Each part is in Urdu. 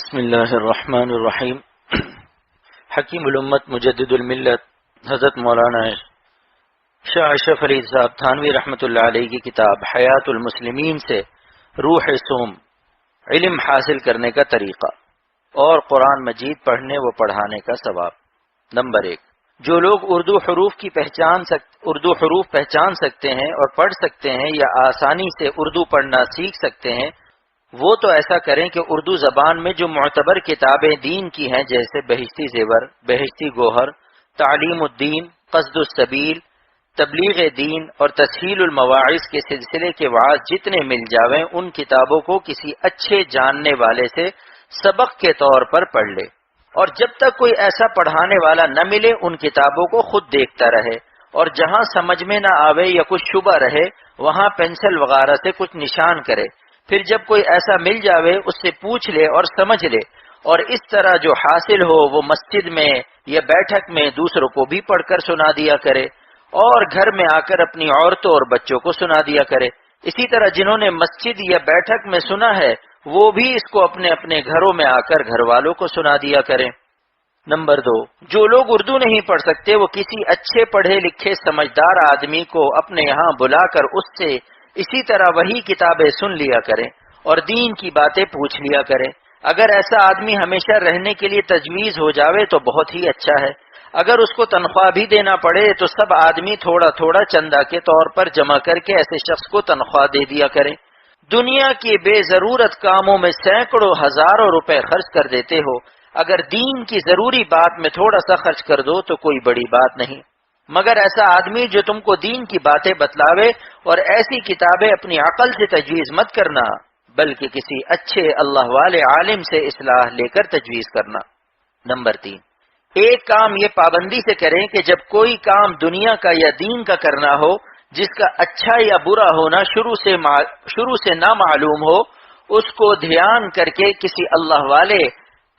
بسم اللہ الرحمن الرحیم۔ حکیم الامت مجدد الملت حضرت مولانا شاہ اشرف علی صاحب تھانوی رحمۃ اللہ علیہ کی کتاب حیات المسلمین سے روح سوم، علم حاصل کرنے کا طریقہ اور قرآن مجید پڑھنے و پڑھانے کا ثواب۔ نمبر 1، جو لوگ اردو حروف پہچان سکتے ہیں اور پڑھ سکتے ہیں یا آسانی سے اردو پڑھنا سیکھ سکتے ہیں، وہ تو ایسا کریں کہ اردو زبان میں جو معتبر کتابیں دین کی ہیں جیسے بہشتی زیور، بہشتی گوہر، تعلیم الدین، قصد السبیل، تبلیغ دین اور تسہیل المواعظ کے سلسلے کے وعظ جتنے مل جاویں، ان کتابوں کو کسی اچھے جاننے والے سے سبق کے طور پر پڑھ لے، اور جب تک کوئی ایسا پڑھانے والا نہ ملے ان کتابوں کو خود دیکھتا رہے، اور جہاں سمجھ میں نہ آوے یا کچھ شبہ رہے وہاں پینسل وغیرہ سے کچھ نشان کرے، پھر جب کوئی ایسا مل جاوے اس سے پوچھ لے اور سمجھ لے، اور اس طرح جو حاصل ہو وہ مسجد میں یا بیٹھک میں دوسروں کو بھی پڑھ کر سنا دیا کرے، اور گھر میں آ کر اپنی عورتوں اور بچوں کو سنا دیا کرے۔ اسی طرح جنہوں نے مسجد یا بیٹھک میں سنا ہے وہ بھی اس کو اپنے اپنے گھروں میں آ کر گھر والوں کو سنا دیا کریں۔ نمبر 2، جو لوگ اردو نہیں پڑھ سکتے وہ کسی اچھے پڑھے لکھے سمجھدار آدمی کو اپنے یہاں بلا کر اس سے اسی طرح وہی کتابیں سن لیا کریں اور دین کی باتیں پوچھ لیا کریں۔ اگر ایسا آدمی ہمیشہ رہنے کے لیے تجویز ہو جاوے تو بہت ہی اچھا ہے۔ اگر اس کو تنخواہ بھی دینا پڑے تو سب آدمی تھوڑا تھوڑا چندہ کے طور پر جمع کر کے ایسے شخص کو تنخواہ دے دیا کریں۔ دنیا کے بے ضرورت کاموں میں سینکڑوں ہزاروں روپے خرچ کر دیتے ہو، اگر دین کی ضروری بات میں تھوڑا سا خرچ کر دو تو کوئی بڑی بات نہیں، مگر ایسا آدمی جو تم کو دین کی باتیں بتلاوے، اور ایسی کتابیں اپنی عقل سے تجویز مت کرنا بلکہ کسی اچھے اللہ والے عالم سے اصلاح لے کر تجویز کرنا۔ نمبر 3، ایک کام یہ پابندی سے کریں کہ جب کوئی کام دنیا کا یا دین کا کرنا ہو جس کا اچھا یا برا ہونا شروع سے نہ معلوم ہو، اس کو دھیان کر کے کسی اللہ والے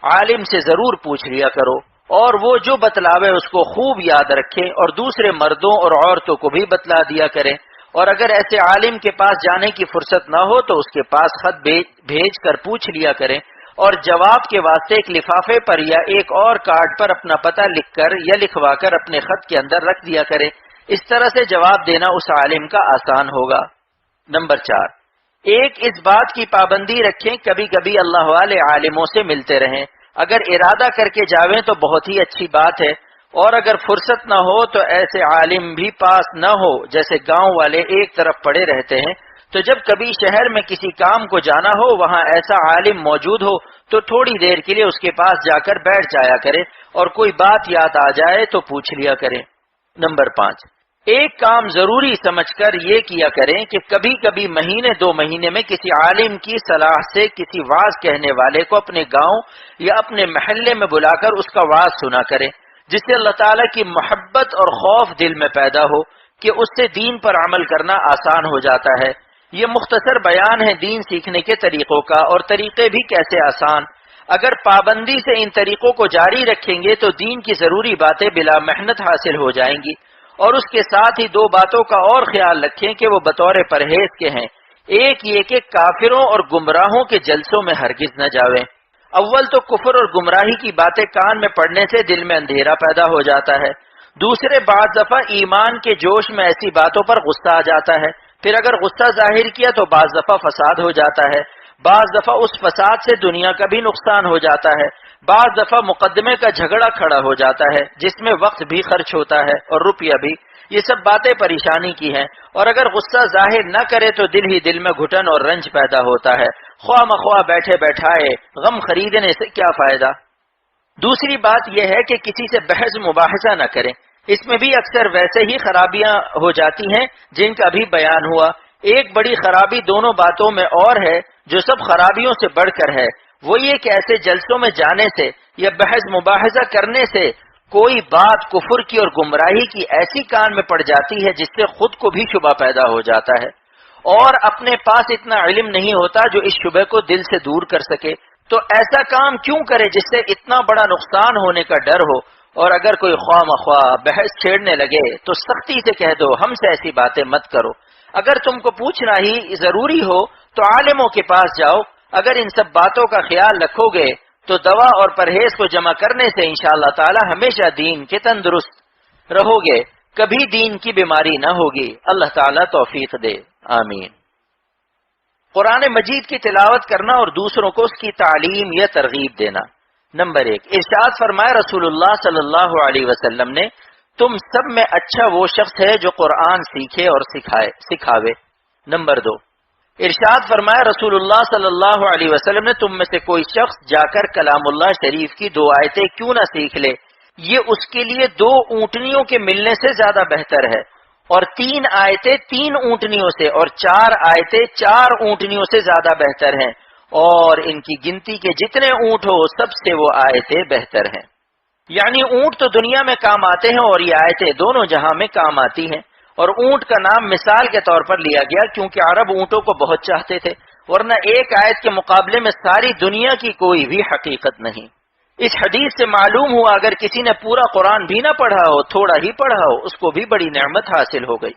عالم سے ضرور پوچھ لیا کرو، اور وہ جو بتلاوے اس کو خوب یاد رکھیں اور دوسرے مردوں اور عورتوں کو بھی بتلا دیا کریں، اور اگر ایسے عالم کے پاس جانے کی فرصت نہ ہو تو اس کے پاس خط بھیج کر پوچھ لیا کریں، اور جواب کے واسطے ایک لفافے پر یا ایک اور کارڈ پر اپنا پتہ لکھ کر یا لکھوا کر اپنے خط کے اندر رکھ دیا کریں۔ اس طرح سے جواب دینا اس عالم کا آسان ہوگا۔ نمبر 4، ایک اس بات کی پابندی رکھیں کبھی کبھی اللہ والے عالموں سے ملتے رہیں۔ اگر ارادہ کر کے جاویں تو بہت ہی اچھی بات ہے، اور اگر فرصت نہ ہو تو ایسے عالم بھی پاس نہ ہو، جیسے گاؤں والے ایک طرف پڑے رہتے ہیں، تو جب کبھی شہر میں کسی کام کو جانا ہو وہاں ایسا عالم موجود ہو تو تھوڑی دیر کے لیے اس کے پاس جا کر بیٹھ جایا کرے، اور کوئی بات یاد آ جائے تو پوچھ لیا کریں۔ نمبر 5، ایک کام ضروری سمجھ کر یہ کیا کریں کہ کبھی کبھی مہینے 2 مہینے میں کسی عالم کی صلاح سے کسی واعظ کہنے والے کو اپنے گاؤں یا اپنے محلے میں بلا کر اس کا واعظ سنا کریں، جس سے اللہ تعالیٰ کی محبت اور خوف دل میں پیدا ہو کہ اس سے دین پر عمل کرنا آسان ہو جاتا ہے۔ یہ مختصر بیان ہے دین سیکھنے کے طریقوں کا، اور طریقے بھی کیسے آسان۔ اگر پابندی سے ان طریقوں کو جاری رکھیں گے تو دین کی ضروری باتیں بلا محنت حاصل ہو جائیں گی، اور اس کے ساتھ ہی 2 باتوں کا اور خیال رکھیں کہ وہ بطور پرہیز کے ہیں۔ ایک یہ کہ کافروں اور گمراہوں کے جلسوں میں ہرگز نہ جاویں۔ اول تو کفر اور گمراہی کی باتیں کان میں پڑنے سے دل میں اندھیرا پیدا ہو جاتا ہے، دوسرے بعض دفعہ ایمان کے جوش میں ایسی باتوں پر غصہ آ جاتا ہے، پھر اگر غصہ ظاہر کیا تو بعض دفعہ فساد ہو جاتا ہے، بعض دفعہ اس فساد سے دنیا کا بھی نقصان ہو جاتا ہے، بعض دفعہ مقدمے کا جھگڑا کھڑا ہو جاتا ہے جس میں وقت بھی خرچ ہوتا ہے اور روپیہ بھی۔ یہ سب باتیں پریشانی کی ہیں، اور اگر غصہ ظاہر نہ کرے تو دل ہی دل میں گھٹن اور رنج پیدا ہوتا ہے۔ خواہ مخواہ بیٹھے بیٹھائے غم خریدنے سے کیا فائدہ۔ دوسری بات یہ ہے کہ کسی سے بحث مباحثہ نہ کریں، اس میں بھی اکثر ویسے ہی خرابیاں ہو جاتی ہیں جن کا بھی بیان ہوا۔ ایک بڑی خرابی دونوں باتوں میں اور ہے جو سب خرابیوں سے بڑھ کر ہے، وہ یہ کہ ایسے جلسوں میں جانے سے یا بحث مباحثہ کرنے سے کوئی بات کفر کی اور گمراہی کی ایسی کان میں پڑ جاتی ہے جس سے خود کو بھی شبہ پیدا ہو جاتا ہے، اور اپنے پاس اتنا علم نہیں ہوتا جو اس شبہ کو دل سے دور کر سکے، تو ایسا کام کیوں کرے جس سے اتنا بڑا نقصان ہونے کا ڈر ہو۔ اور اگر کوئی خواہ مخواہ بحث چھیڑنے لگے تو سختی سے کہہ دو ہم سے ایسی باتیں مت کرو۔ اگر تم کو پوچھنا ہی ضروری ہو تو عالموں کے پاس جاؤ۔ اگر ان سب باتوں کا خیال رکھو گے تو دوا اور پرہیز کو جمع کرنے سے انشاءاللہ تعالی ہمیشہ دین کے تندرست رہو گے، کبھی دین کی بیماری نہ ہوگی۔ اللہ تعالی توفیق دے، آمین۔ قرآن مجید کی تلاوت کرنا اور دوسروں کو اس کی تعلیم یا ترغیب دینا۔ نمبر 1، ارشاد فرمایا رسول اللہ صلی اللہ علیہ وسلم نے، تم سب میں اچھا وہ شخص ہے جو قرآن سیکھے اور سکھاوے۔ نمبر 2، ارشاد فرمایا رسول اللہ صلی اللہ علیہ وسلم نے، تم میں سے کوئی شخص جا کر کلام اللہ شریف کی 2 آیتیں کیوں نہ سیکھ لے، یہ اس کے لیے 2 اونٹنیوں کے ملنے سے زیادہ بہتر ہے، اور 3 آیتیں 3 اونٹنیوں سے، اور 4 آیتیں 4 اونٹنیوں سے زیادہ بہتر ہیں، اور ان کی گنتی کے جتنے اونٹ ہو سب سے وہ آیتیں بہتر ہیں۔ یعنی اونٹ تو دنیا میں کام آتے ہیں اور یہ آیتیں دونوں جہاں میں کام آتی ہیں، اور اونٹ کا نام مثال کے طور پر لیا گیا کیونکہ عرب اونٹوں کو بہت چاہتے تھے، ورنہ ایک آیت کے مقابلے میں ساری دنیا کی کوئی بھی حقیقت نہیں۔ اس حدیث سے معلوم ہوا اگر کسی نے پورا قرآن بھی نہ پڑھا ہو، تھوڑا ہی پڑھا ہو، اس کو بھی بڑی نعمت حاصل ہو گئی۔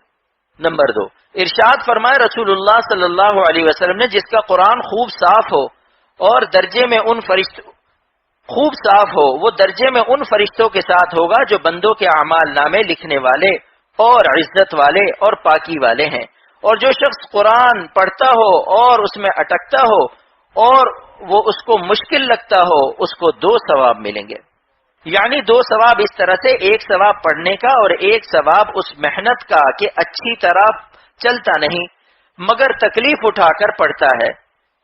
نمبر 2، ارشاد فرمائے رسول اللہ صلی اللہ علیہ وسلم نے، جس کا قرآن خوب صاف ہو اور درجے میں وہ درجے میں ان فرشتوں کے ساتھ ہوگا جو بندوں کے اعمال نامے لکھنے والے اور عزت والے اور پاکی والے ہیں، اور جو شخص قرآن پڑھتا ہو اور اس میں اٹکتا ہو اور وہ اس کو مشکل لگتا ہو، اس کو 2 ثواب ملیں گے۔ یعنی 2 ثواب اس طرح سے، ایک ثواب پڑھنے کا اور ایک ثواب اس محنت کا کہ اچھی طرح چلتا نہیں مگر تکلیف اٹھا کر پڑھتا ہے۔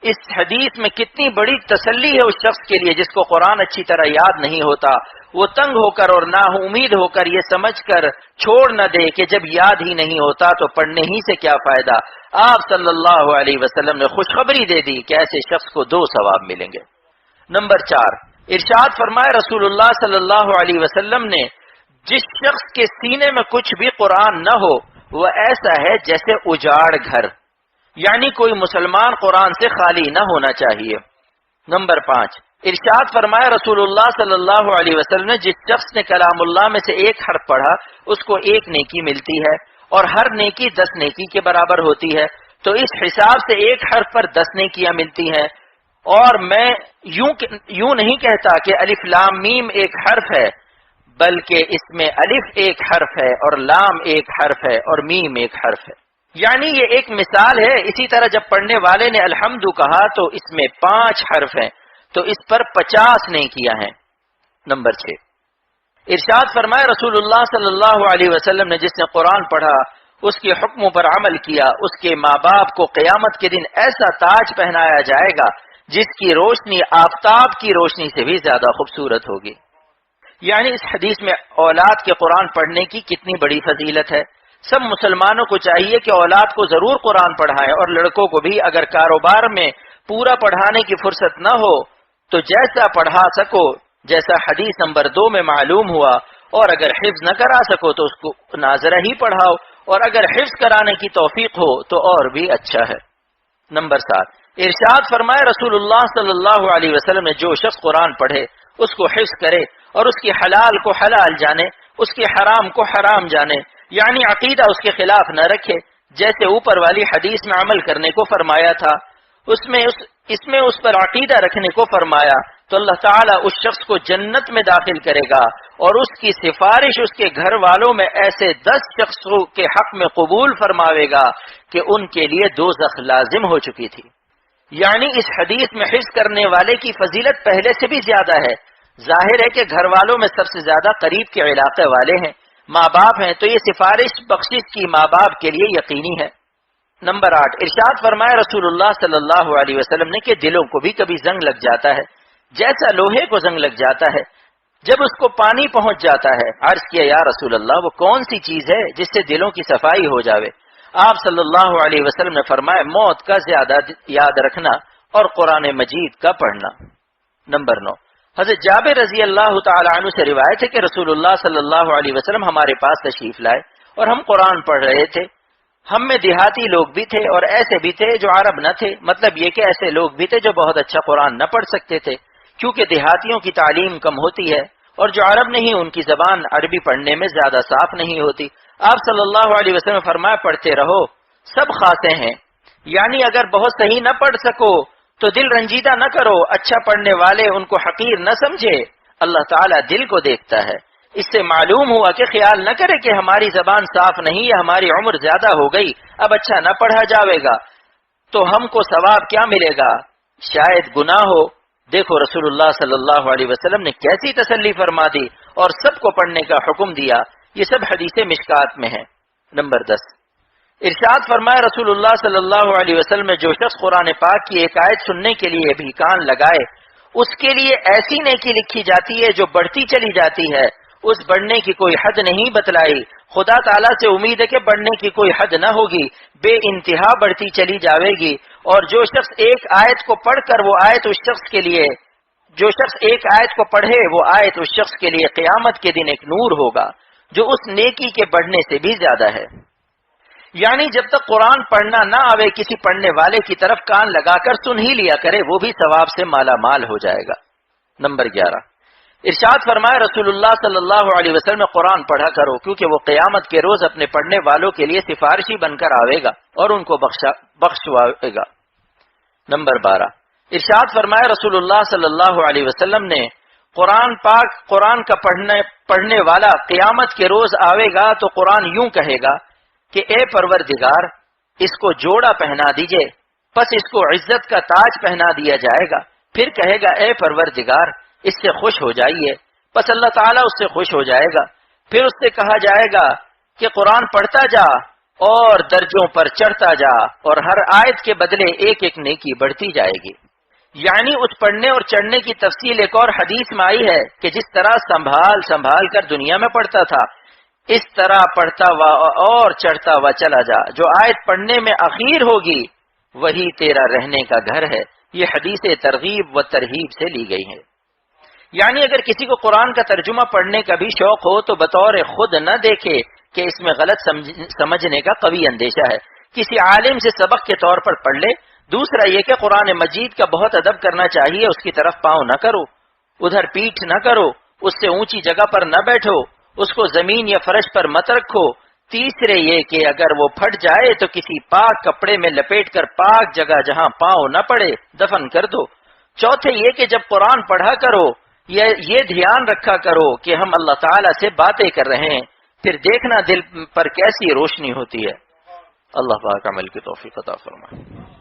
اس حدیث میں کتنی بڑی تسلی ہے اس شخص کے لیے جس کو قرآن اچھی طرح یاد نہیں ہوتا، وہ تنگ ہو کر اور نا امید ہو کر یہ سمجھ کر چھوڑ نہ دے کہ جب یاد ہی نہیں ہوتا تو پڑھنے ہی سے کیا فائدہ۔ آپ صلی اللہ علیہ وسلم نے خوشخبری دے دی کہ ایسے شخص کو 2 ثواب ملیں گے۔ نمبر 4، ارشاد فرمائے رسول اللہ صلی اللہ علیہ وسلم نے، جس شخص کے سینے میں کچھ بھی قرآن نہ ہو وہ ایسا ہے جیسے اجاڑ گھر، یعنی کوئی مسلمان قرآن سے خالی نہ ہونا چاہیے۔ نمبر 5، ارشاد فرمایا رسول اللہ صلی اللہ علیہ وسلم نے، جس شخص نے کلام اللہ میں سے ایک حرف پڑھا اس کو 1 نیکی ملتی ہے، اور ہر نیکی 10 نیکی کے برابر ہوتی ہے، تو اس حساب سے ایک حرف پر 10 نیکیاں ملتی ہیں۔ اور میں یوں نہیں کہتا کہ الف لام میم ایک حرف ہے، بلکہ اس میں الف ایک حرف ہے اور لام ایک حرف ہے اور میم ایک حرف ہے، یعنی یہ ایک مثال ہے۔ اسی طرح جب پڑھنے والے نے الحمد کہا تو اس میں 5 حرف ہیں، تو اس پر 50 نیکیاں ہیں۔ نمبر 6، ارشاد فرمائے رسول اللہ صلی اللہ علیہ وسلم نے، جس نے قرآن پڑھا اس کے حکموں پر عمل کیا، اس کے ماں باپ کو قیامت کے دن ایسا تاج پہنایا جائے گا جس کی روشنی آفتاب کی روشنی سے بھی زیادہ خوبصورت ہوگی۔ یعنی اس حدیث میں اولاد کے قرآن پڑھنے کی کتنی بڑی فضیلت ہے۔ سب مسلمانوں کو چاہیے کہ اولاد کو ضرور قرآن پڑھائیں، اور لڑکوں کو بھی اگر کاروبار میں پورا پڑھانے کی فرصت نہ ہو تو جیسا پڑھا سکو، جیسا حدیث نمبر 2 میں معلوم ہوا، اور اگر حفظ نہ کرا سکو تو اس کو ناظرہ ہی پڑھاؤ، اور اگر حفظ کرانے کی توفیق ہو تو اور بھی اچھا ہے۔ نمبر 7، ارشاد فرمائے رسول اللہ صلی اللہ علیہ وسلم نے، جو شخص قرآن پڑھے اس کو حفظ کرے اور اس کے حلال کو حلال جانے، اس کے حرام کو حرام جانے، یعنی عقیدہ اس کے خلاف نہ رکھے، جیسے اوپر والی حدیث میں عمل کرنے کو فرمایا تھا، اس میں اس پر عقیدہ رکھنے کو فرمایا، تو اللہ تعالیٰ اس شخص کو جنت میں داخل کرے گا، اور اس کی سفارش اس کے گھر والوں میں ایسے 10 شخصوں کے حق میں قبول فرماوے گا کہ ان کے لیے دوزخ لازم ہو چکی تھی۔ یعنی اس حدیث میں حفظ کرنے والے کی فضیلت پہلے سے بھی زیادہ ہے۔ ظاہر ہے کہ گھر والوں میں سب سے زیادہ قریب کے علاقے والے ہیں، ماں باپ ہیں، تو یہ سفارش بخشش کی ماں باپ کے لیے یقینی ہے۔ نمبر 8، ارشاد فرمائے رسول اللہ صلی اللہ علیہ وسلم نے کہ دلوں کو بھی کبھی زنگ لگ جاتا ہے، جیسا لوہے کو زنگ لگ جاتا ہے جب اس کو پانی پہنچ جاتا ہے۔ عرض کیا یا رسول اللہ، وہ کون سی چیز ہے جس سے دلوں کی صفائی ہو جاوے؟ آپ صلی اللہ علیہ وسلم نے فرمایا، موت کا زیادہ یاد رکھنا اور قرآن مجید کا پڑھنا۔ نمبر 9، حضرت جابر رضی اللہ تعالی عنہ سے روایت ہے کہ رسول اللہ صلی اللہ علیہ وسلم ہمارے پاس تشریف لائے اور ہم قرآن پڑھ رہے تھے۔ ہم میں دیہاتی لوگ بھی تھے اور ایسے بھی تھے جو عرب نہ تھے، مطلب یہ کہ ایسے لوگ بھی تھے جو بہت اچھا قرآن نہ پڑھ سکتے تھے، کیونکہ دیہاتیوں کی تعلیم کم ہوتی ہے، اور جو عرب نہیں ان کی زبان عربی پڑھنے میں زیادہ صاف نہیں ہوتی۔ آپ صلی اللہ علیہ وسلم نے فرمایا، پڑھتے رہو، سب خاصے ہیں، یعنی اگر بہت صحیح نہ پڑھ سکو تو دل رنجیدہ نہ کرو، اچھا پڑھنے والے ان کو حقیر نہ سمجھے، اللہ تعالیٰ دل کو دیکھتا ہے۔ اس سے معلوم ہوا کہ خیال نہ کرے کہ ہماری زبان صاف نہیں ہے، ہماری عمر زیادہ ہو گئی، اب اچھا نہ پڑھا جاوے گا تو ہم کو ثواب کیا ملے گا، شاید گناہ ہو۔ دیکھو رسول اللہ صلی اللہ علیہ وسلم نے کیسی تسلی فرما دی اور سب کو پڑھنے کا حکم دیا۔ یہ سب حدیث مشکات میں ہے۔ نمبر 10، ارشاد فرمایا رسول اللہ صلی اللہ علیہ وسلم نے جو شخص قرآن پاک کی ایک آیت سننے کے لیے بھی کان لگائے، اس کے لیے ایسی نیکی لکھی جاتی ہے جو بڑھتی چلی جاتی ہے، اس بڑھنے کی کوئی حد نہیں بتلائی۔ خدا تعالیٰ سے امید ہے کہ بڑھنے کی کوئی حد نہ ہوگی، بے انتہا بڑھتی چلی جاوے گی۔ اور جو شخص ایک آیت کو پڑھ کر وہ آیت اس شخص کے لیے، جو شخص ایک آیت کو پڑھے وہ آیت اس شخص کے لیے قیامت کے دن ایک نور ہوگا جو اس نیکی کے بڑھنے سے بھی زیادہ ہے۔ یعنی جب تک قرآن پڑھنا نہ آوے، کسی پڑھنے والے کی طرف کان لگا کر سن ہی لیا کرے، وہ بھی ثواب سے مالا مال ہو جائے گا۔ نمبر 11، ارشاد فرمایا رسول اللہ صلی اللہ علیہ وسلم قرآن پڑھا کرو کیونکہ وہ قیامت کے روز اپنے پڑھنے والوں کے لیے سفارشی بن کر آوے گا اور ان کو بخشوائے گا۔ نمبر 12، ارشاد فرمایا رسول اللہ صلی اللہ علیہ وسلم نے قرآن کا پڑھنے والا قیامت کے روز آوے گا تو قرآن یوں کہے گا کہ اے پروردگار اس کو جوڑا پہنا دیجئے، پس اس کو عزت کا تاج پہنا دیا جائے گا۔ پھر کہے گا اے پروردگار اس سے خوش ہو جائیے، پس اللہ تعالیٰ اس سے خوش ہو جائے گا۔ پھر اس سے کہا جائے گا کہ قرآن پڑھتا جا اور درجوں پر چڑھتا جا، اور ہر آیت کے بدلے ایک ایک نیکی بڑھتی جائے گی۔ یعنی اس پڑھنے اور چڑھنے کی تفصیل ایک اور حدیث میں آئی ہے کہ جس طرح سنبھال کر دنیا میں پڑھتا تھا، اس طرح پڑھتا ہوا اور چڑھتا ہوا چلا جا۔ جو آیت پڑھنے میں اخیر ہوگی وہی تیرا رہنے کا گھر ہے۔ یہ حدیث ترغیب و ترہیب سے لی گئی ہے۔ یعنی اگر کسی کو قرآن کا ترجمہ پڑھنے کا بھی شوق ہو تو بطور خود نہ دیکھے کہ اس میں غلط سمجھنے کا قوی اندیشہ ہے، کسی عالم سے سبق کے طور پر پڑھ لے۔ دوسرا یہ کہ قرآن مجید کا بہت ادب کرنا چاہیے، اس کی طرف پاؤں نہ کرو، ادھر پیٹھ نہ کرو، اس سے اونچی جگہ پر نہ بیٹھو، اس کو زمین یا فرش پر مت رکھو۔ تیسرے یہ کہ اگر وہ پھٹ جائے تو کسی پاک کپڑے میں لپیٹ کر پاک جگہ جہاں پاؤں نہ پڑے دفن کر دو۔ چوتھے یہ کہ جب قرآن پڑھا کرو یہ دھیان رکھا کرو کہ ہم اللہ تعالیٰ سے باتیں کر رہے ہیں، پھر دیکھنا دل پر کیسی روشنی ہوتی ہے۔ اللہ پاک عمل کی توفیق عطا فرمائے۔